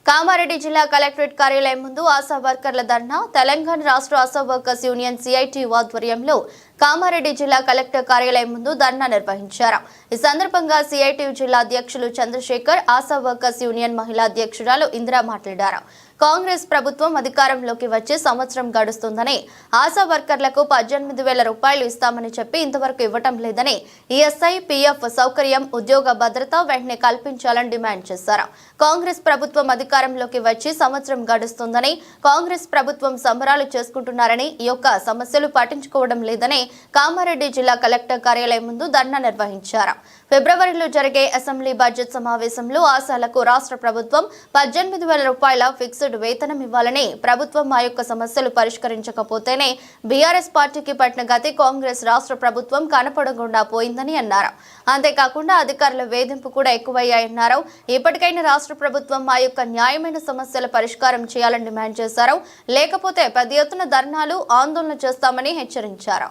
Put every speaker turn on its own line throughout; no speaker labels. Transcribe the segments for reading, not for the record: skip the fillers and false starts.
కామారెడ్డి జిల్లా కలెక్టరేట్ కార్యాలయం ముందు ఆశా వర్కర్ల ధర్నా తెలంగాణ రాష్ట్ర ఆశా వర్కర్స్ యూనియన్ సిఐటియు ఆధ్వర్యంలో కామారెడ్డి జిల్లా కలెక్టర్ కార్యాలయం ముందు ధర్నా నిర్వహించారు। ఈ సందర్భంగా సిఐటియు జిల్లా అధ్యక్షులు చంద్రశేఖర్, ఆశా వర్కర్స్ యూనియన్ మహిళా అధ్యక్షురాలు ఇందిరా మాట్లాడారు। కాంగ్రెస్ ప్రభుత్వం అధికారంలోకి వచ్చి సంవత్సరం గడుస్తుందని, ఆశా వర్కర్లకు 18,000 రూపాయలు ఇస్తామని చెప్పి ఇంతవరకు ఇవ్వటం లేదని, ఈఎస్ఐ, పీఎఫ్ సౌకర్యం, ఉద్యోగ భద్రత వెంటనే కల్పించాలని డిమాండ్ చేశారు। కాంగ్రెస్ ప్రభుత్వం అధికారంలోకి వచ్చి సంవత్సరం గడుస్తుందని, కాంగ్రెస్ ప్రభుత్వం సంబరాలు చేసుకుంటున్నారని, ఈ యొక్క సమస్యలు పట్టించుకోవడం లేదని కామారెడ్డి జిల్లా కలెక్టర్ కార్యాలయం ముందు ధర్నా నిర్వహించారు। ఫిబ్రవరిలో జరిగే అసెంబ్లీ బడ్జెట్ సమావేశంలో ఆశాలకు రాష్ట్ర ప్రభుత్వం 18,000 రూపాయల ఫిక్స్డ్ వేతనం ఇవ్వాలని, ప్రభుత్వం ఆ యొక్క సమస్యలు పరిష్కరించకపోతేనే బీఆర్ఎస్ పార్టీకి పట్టిన గతి కాంగ్రెస్ రాష్ట్ర ప్రభుత్వం కనపడకుండా పోయిందని అన్నారు। అంతేకాకుండా అధికారుల వేధింపు కూడా ఎక్కువయ్యాయన్నారు। ఇప్పటికైనా రాష్ట్ర ప్రభుత్వం ఆ యొక్క న్యాయమైన సమస్యల పరిష్కారం చేయాలని డిమాండ్ చేశారు। లేకపోతే పెద్ద ఎత్తున ధర్నాలు, ఆందోళన చేస్తామని హెచ్చరించారు।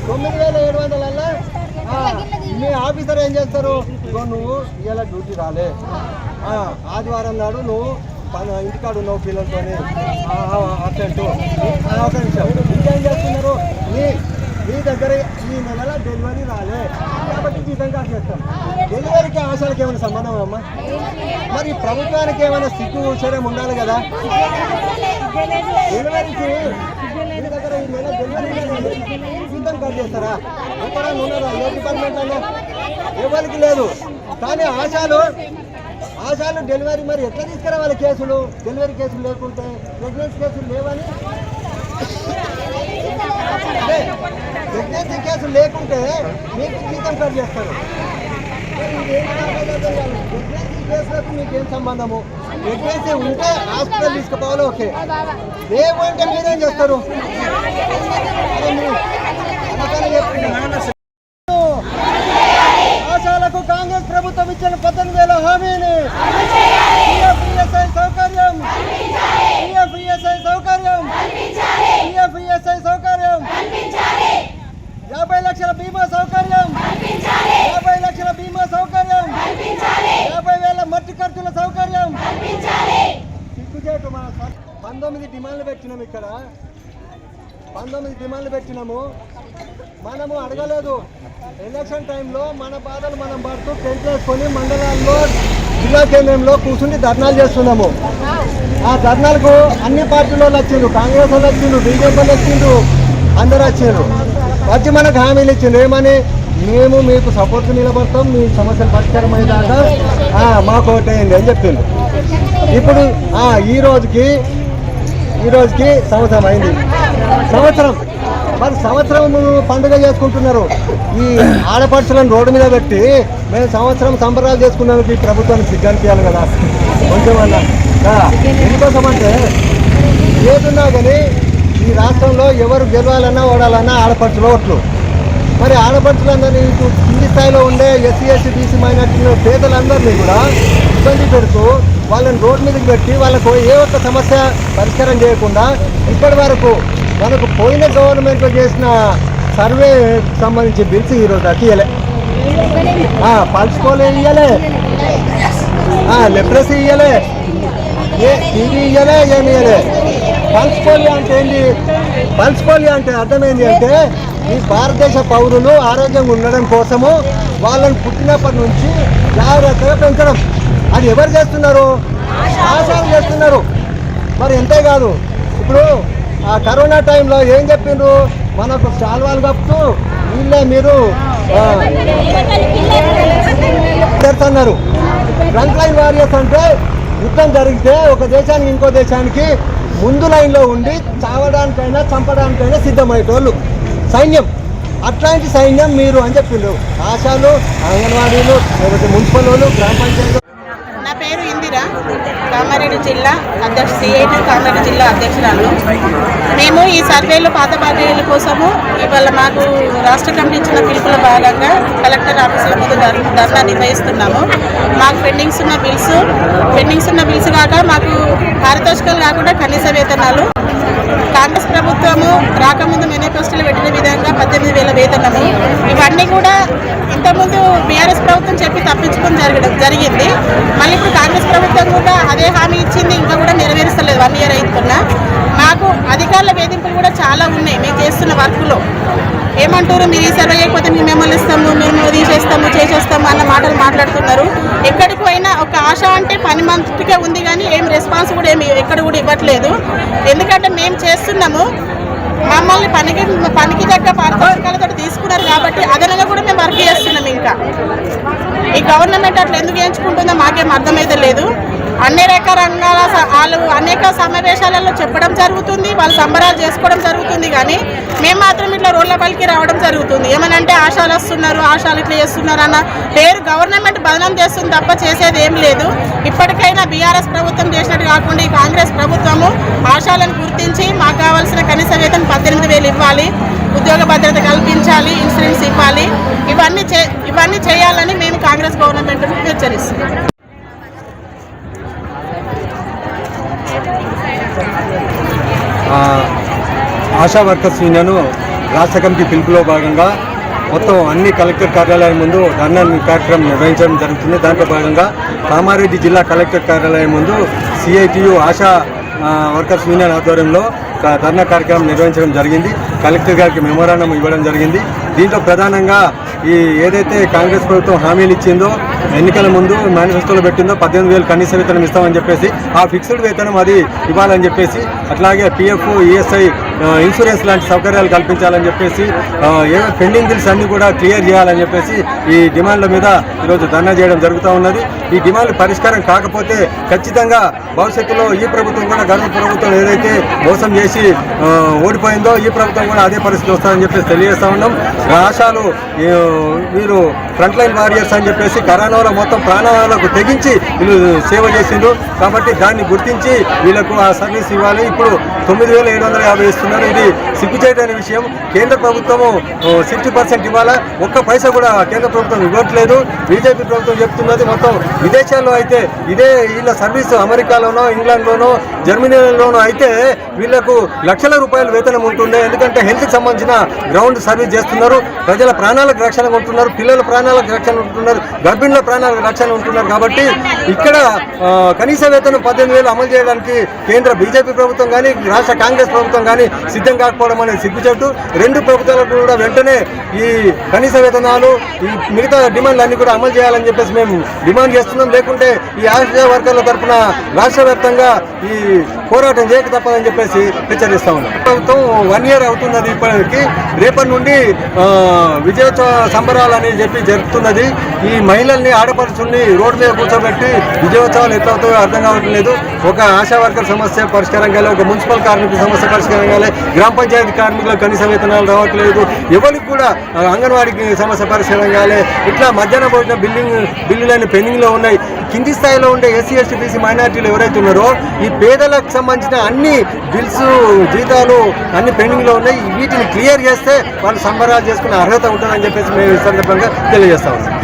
9,700 మీ ఆఫీసర్ ఏం చేస్తారు? నువ్వు ఇలా డ్యూటీ రాలే, ఆదివారం నాడు నువ్వు ఇంటికాడు ఉన్నావు పిల్లలతో అటెంటు ఒక నిమిషం ఇంకేం చేస్తున్నారు? మీ దగ్గర ఈ నెల డెలివరీ రాలే కాబట్టి జీతం కాసేస్తాం। డెలివరీకి ఆశలకి ఏమైనా సంబంధం అమ్మా? మరి ప్రభుత్వానికి ఏమైనా సిగ్గు చర్యం ఉండాలి కదా? డెలివరీకి మీ దగ్గర ఈ నెల డెలివరీ జీతం కట్ చేస్తారా? ఎక్కడైనా ఉన్నారా? ఏ డిపార్ట్మెంట్లో ఎవరికి లేదు। కానీ ఆశాలు డెలివరీ మరి ఎట్లా తీసుకురావాలి? కేసులు, డెలివరీ కేసులు లేకుంటే, ప్రెగ్నెన్సీ కేసులు లేవని, ప్రెగ్నెన్సీ కేసులు లేకుంటే మీకు జీతం కట్ చేస్తారు। ప్రెగ్నెన్సీ కేసులకు మీకేం సంబంధము? ప్రెగ్నెన్సీ ఉంటే హాస్పిటల్ తీసుకుపోవాలి, ఓకే। లేవంటే మీరేం చేస్తారు? ఆశాలకు కాంగ్రెస్ ప్రభుత్వం ఇచ్చిన 18,000 హామీని, ఈఎస్ఐ సౌకర్యం, ఈఎస్ఐ సౌకర్యం, 50 లక్షల బీమా సౌకర్యం, 50 లక్షల బీమా సౌకర్యం, 50,000 మట్టి ఖర్చుల సౌకర్యం। సిగ్గుచేటు. 19 డిమాండ్లు పెట్టినాము, ఇక్కడ 19 డిమాండ్లు పెట్టినాము। మనము అడగలేదు। ఎలక్షన్ టైంలో మన బాధలు మనం పడుతూ టెంట్ వేసుకొని మండలాల్లో, జిల్లా కేంద్రంలో కూర్చుని ధర్నాలు చేస్తున్నాము। ఆ ధర్నాలకు అన్ని పార్టీల వాళ్ళు వచ్చిండ్రు, కాంగ్రెస్ వాళ్ళు వచ్చిండ్రు, బీజేపీ వాళ్ళు వచ్చిండ్రు, అందరూ వచ్చిండ్రు। వచ్చి మనకు హామీలు ఇచ్చిండ్రు ఏమని? మేము మీకు సపోర్ట్ నిలబడతాం, మీ సమస్యలు పరిష్కారం అయ్యేదాకా మాకు ఓటేయండి అని చెప్పిండ్రు। ఇప్పుడు ఈ రోజుకి సంవత్సరం అయింది। మరి సంవత్సరం పండుగ చేసుకుంటున్నారు। ఈ ఆడపడుచులను రోడ్డు మీద పెట్టి మేము సంవత్సరం సంబరాలు చేసుకున్నానికి ఈ ప్రభుత్వానికి సిగ్గనిపించాలి కదా కొంచెం అన్నా। ఎందుకోసం అంటే ఏదున్నా కానీ ఈ రాష్ట్రంలో ఎవరు గెలవాలన్నా ఓడాలన్నా ఆడపడుచుల ఓట్లు। మరి ఆడపడుచులందరినీ కింది స్థాయిలో ఉండే ఎస్సీ, ఎస్టీ, బీసీ, మైనార్టీ పేదలందరినీ కూడా ఇబ్బంది పెడుతూ వాళ్ళని రోడ్డు మీదకి పెట్టి వాళ్ళకు ఏ ఒక్క సమస్య పరిష్కారం చేయకుండా ఇప్పటి వరకు మనకు పోయిన గవర్నమెంట్లో చేసిన సర్వే సంబంధించి బిల్స్ ఈరోజు అట్టియలే, పల్స్ పోలియో ఇయ్యలే, లెప్రసీ ఇయ్యలే, టీవీ ఇయ్యలే, ఏమి ఇయ్యలే। పల్స్ పోలియో అంటే ఏంటి? పల్స్ పోలియో అంటే అర్థమైంది అంటే ఈ భారతదేశ పౌరులు ఆరోగ్యంగా ఉండడం కోసము వాళ్ళని పుట్టినప్పటి నుంచి జాగ్రత్తగా పెంచడం। అది ఎవరు చేస్తున్నారు? ఆశాలు చేస్తున్నారు। మరి ఎంతేకాదు, ఇప్పుడు ఆ కరోనా టైంలో ఏం చెప్పిండ్రు? మనకు శాల్వాలు కప్పుతూ వీళ్ళే మీరు అన్నారు। ఫ్రంట్ లైన్ వారియర్స్ అంటే యుద్ధం జరిగితే ఒక దేశానికి ఇంకో దేశానికి ముందు లైన్లో ఉండి చావడానికైనా చంపడానికైనా సిద్ధమయ్యేటోళ్ళు సైన్యం। అట్లాంటి సైన్యం మీరు అని చెప్పిండ్రు। ఆశాలు, అంగన్వాడీలు, లేకపోతే మున్సిపల్ వాళ్ళు, గ్రామ పంచాయతీ।
నా పేరు ఇందిరా, కామారెడ్డి జిల్లా అధ్యక్ష సిఐటి కామారెడ్డి జిల్లా అధ్యక్షురాలు. మేము ఈ సర్వేలో పాత బాధ్యుల కోసము ఇవాళ మాకు రాష్ట్ర కమిటీ ఇచ్చిన పిలుపుల భాగంగా కలెక్టర్ ఆఫీసుల ముందు ధర్నా నిర్వహిస్తున్నాము. మాకు పెండింగ్స్ ఉన్న బిల్స్ కాక మాకు పారితోషికాలు కాకుండా కనీస వేతనాలు, కాంగ్రెస్ ప్రభుత్వము రాకముందు మేనిఫెస్టోలో పెట్టిన విధంగా 18,000 వేతనము, ఇవన్నీ కూడా ఇంతకుముందు బీఆర్ఎస్ ప్రభుత్వం చెప్పి తప్పించుకొని జరిగింది. మళ్ళీ ఇప్పుడు కాంగ్రెస్ ప్రభుత్వం కూడా అదే హామీ ఇచ్చింది, ఇంకా కూడా నెరవేరుస్తలేదు. 1 year అవుతున్నా మాకు అధికారుల వేధింపులు కూడా చాలా ఉన్నాయి. మేము చేస్తున్న వర్క్లో ఏమంటారు, మీరు ఈ సర్వే చేయకపోతే మేము మిమ్మల్ని ఇస్తాము, మేము తీసేస్తాము, చేసేస్తాము అన్న మాటలు మాట్లాడుతున్నారు. ఎక్కడికి పోయినా ఒక ఆశ అంటే పని మంత్రిగా ఉంది, కానీ ఏం రెస్పాన్స్ కూడా ఏమి ఎక్కడ కూడా ఇవ్వట్లేదు. ఎందుకంటే మేము చేస్తున్నాము, మమ్మల్ని పనికి తగ్గ పారితోషికాలతో తీసుకున్నారు కాబట్టి అదనంగా కూడా మేము వర్క్ చేస్తున్నాం. ఇంకా ఈ గవర్నమెంట్ అట్లా ఎందుకు ఎంచుకుంటుందో మాకేం అర్థమైతే లేదు. అన్ని రకాల రంగాల వాళ్ళు అనేక సమావేశాలలో చెప్పడం జరుగుతుంది, వాళ్ళు సంబరాలు చేసుకోవడం జరుగుతుంది, కానీ మేము మాత్రం ఇట్లా రోడ్ల పలికి రావడం జరుగుతుంది. ఏమనంటే ఆశాలు వస్తున్నారు, ఆశాలు ఇట్లా చేస్తున్నారు అన్న పేరు గవర్నమెంట్ బదనం చేస్తుంది తప్ప చేసేది ఏం లేదు. ఇప్పటికైనా బీఆర్ఎస్ ప్రభుత్వం చేసినట్టు కాకుండా ఈ కాంగ్రెస్ ప్రభుత్వము ఆశాలను గుర్తించి మాకు కావాల్సిన కనీస వేతనం 18,000 ఇవ్వాలి, ఉద్యోగ భద్రత కల్పించాలి, ఇన్సూరెన్స్ ఇవ్వాలి, ఇవన్నీ చేయాలని మేము కాంగ్రెస్ గవర్నమెంట్ను హెచ్చరిస్తున్నాం.
ఆశా వర్కర్స్ యూనియన్ రాష్ట్ర కమిటీ పిలుపులో భాగంగా మొత్తం అన్ని కలెక్టర్ కార్యాలయం ముందు ధర్నా కార్యక్రమం నిర్వహించడం జరుగుతుంది. దాంట్లో భాగంగా కామారెడ్డి జిల్లా కలెక్టర్ కార్యాలయం ముందు సిఐటియు ఆశా వర్కర్స్ యూనియన్ ఆధ్వర్యంలో ధర్నా కార్యక్రమం నిర్వహించడం జరిగింది. కలెక్టర్ గారికి మెమోరాండం ఇవ్వడం జరిగింది. దీంట్లో ప్రధానంగా ఈ ఏదైతే కాంగ్రెస్ ప్రభుత్వం హామీలు ఇచ్చిందో, ఎన్నికల ముందు మేనిఫెస్టోలో పెట్టిందో 18,000 కనీస వేతనం ఇస్తామని చెప్పేసి, ఆ ఫిక్స్డ్ వేతనం అది ఇవ్వాలని చెప్పేసి, అట్లాగే పిఎఫ్, ఈఎస్ఐ, ఇన్సూరెన్స్ లాంటి సౌకర్యాలు కల్పించాలని చెప్పేసి, ఏవో పెండింగ్ బిల్స్ అన్నీ కూడా క్లియర్ చేయాలని చెప్పేసి ఈ డిమాండ్ల మీద ఈరోజు ధర్నా చేయడం జరుగుతూ ఉన్నది. ఈ డిమాండ్లు పరిష్కారం కాకపోతే ఖచ్చితంగా భవిష్యత్తులో ఈ ప్రభుత్వం కూడా గత ప్రభుత్వం ఏదైతే మోసం చేసి ఓడిపోయిందో ఈ ప్రభుత్వం కూడా అదే పరిస్థితి వస్తుందని చెప్పేసి తెలియజేస్తా ఉన్నాం. ఆశాలు వీరు ఫ్రంట్ లైన్ వారియర్స్ అని చెప్పేసి కరోనాలో మొత్తం ప్రాణాలకు తెగించి వీళ్ళు సేవ చేసిండ్రు. కాబట్టి దాన్ని గుర్తించి వీళ్ళకు ఆ సర్వీస్ ఇవ్వాలి. ఇప్పుడు 9,750 ఇస్తున్నారు. ఇది సిగ్గుచేటైన విషయం. కేంద్ర ప్రభుత్వము 60% ఇవ్వాలా, ఒక్క పైసా కూడా కేంద్ర ప్రభుత్వం ఇవ్వట్లేదు. బీజేపీ ప్రభుత్వం చెప్తున్నది మొత్తం విదేశాల్లో అయితే ఇదే వీళ్ళ సర్వీస్ అమెరికాలోనో, ఇంగ్లాండ్లోనో, జర్మనీలోనో అయితే వీళ్లకు లక్షల రూపాయల వేతనం ఉంటుండే. ఎందుకంటే హెల్త్కి సంబంధించిన గ్రౌండ్ సర్వీస్ చేస్తున్నారు, ప్రజల ప్రాణాలకు రక్షణ ఉంటున్నారు, పిల్లల ప్రాణాలకు రక్షణ ఉంటున్నారు, గర్భిణుల ప్రాణాలకు రక్షణ ఉంటున్నారు. కాబట్టి ఇక్కడ కనీస వేతనం 18,000 అమలు చేయడానికి కేంద్ర బీజేపీ ప్రభుత్వం కానీ రాష్ట్ర కాంగ్రెస్ ప్రభుత్వం కానీ సిద్ధం కాకపోవడం అనేది సిగ్గుచేటు. రెండు ప్రభుత్వాలకు కూడా వెంటనే ఈ కనీస వేతనాలు, ఈ మిగతా డిమాండ్లు అన్ని కూడా అమలు చేయాలని చెప్పేసి మేము డిమాండ్ చేస్తున్నాం. లేకుంటే ఈ ఆశా వర్కర్ల తరఫున రాష్ట్ర వ్యాప్తంగా ఈ పోరాటం చేయక తప్పదని చెప్పేసి హెచ్చరిస్తా ఉన్నాం. ప్రభుత్వం 1 year అవుతున్నది. ఇప్పటికి రేపటి నుండి విజయోత్సవ సంబరాలు అని చెప్పి జరుపుతున్నది. ఈ మహిళల్ని, ఆడపడుచుల్ని రోడ్డు మీద కూర్చోబెట్టి విజయోత్సవాలు ఎట్లా అవుతాయో అర్థం కావట్లేదు. ఒక ఆశా వర్కర్ సమస్య పరిష్కారం కాలే, ఒక మున్సిపల్ కార్మికుల సమస్య పరిష్కారం కాలే, గ్రామ పంచాయతీ కార్మికులకు కనీస వేతనాలు రావట్లేదు, ఎవరికి కూడా అంగన్వాడీకి సమస్య పరిష్కారం కాలే. ఇట్లా మధ్యాహ్న భోజన బిల్లులన్నీ పెండింగ్లో ఉన్నాయి. కింది స్థాయిలో ఉండే ఎస్సీ, ఎస్టీ, బీసీ మైనార్టీలు ఎవరైతే ఉన్నారో ఈ పేదలకు సంబంధించిన అన్ని బిల్స్, జీతాలు అన్ని పెండింగ్లో ఉన్నాయి. వీటిని క్లియర్ చేస్తే వాళ్ళు సంబరాలు చేసుకునే అర్హత ఉంటుందని చెప్పేసి మేము ఈ సందర్భంగా తెలియజేస్తా ఉన్నాం.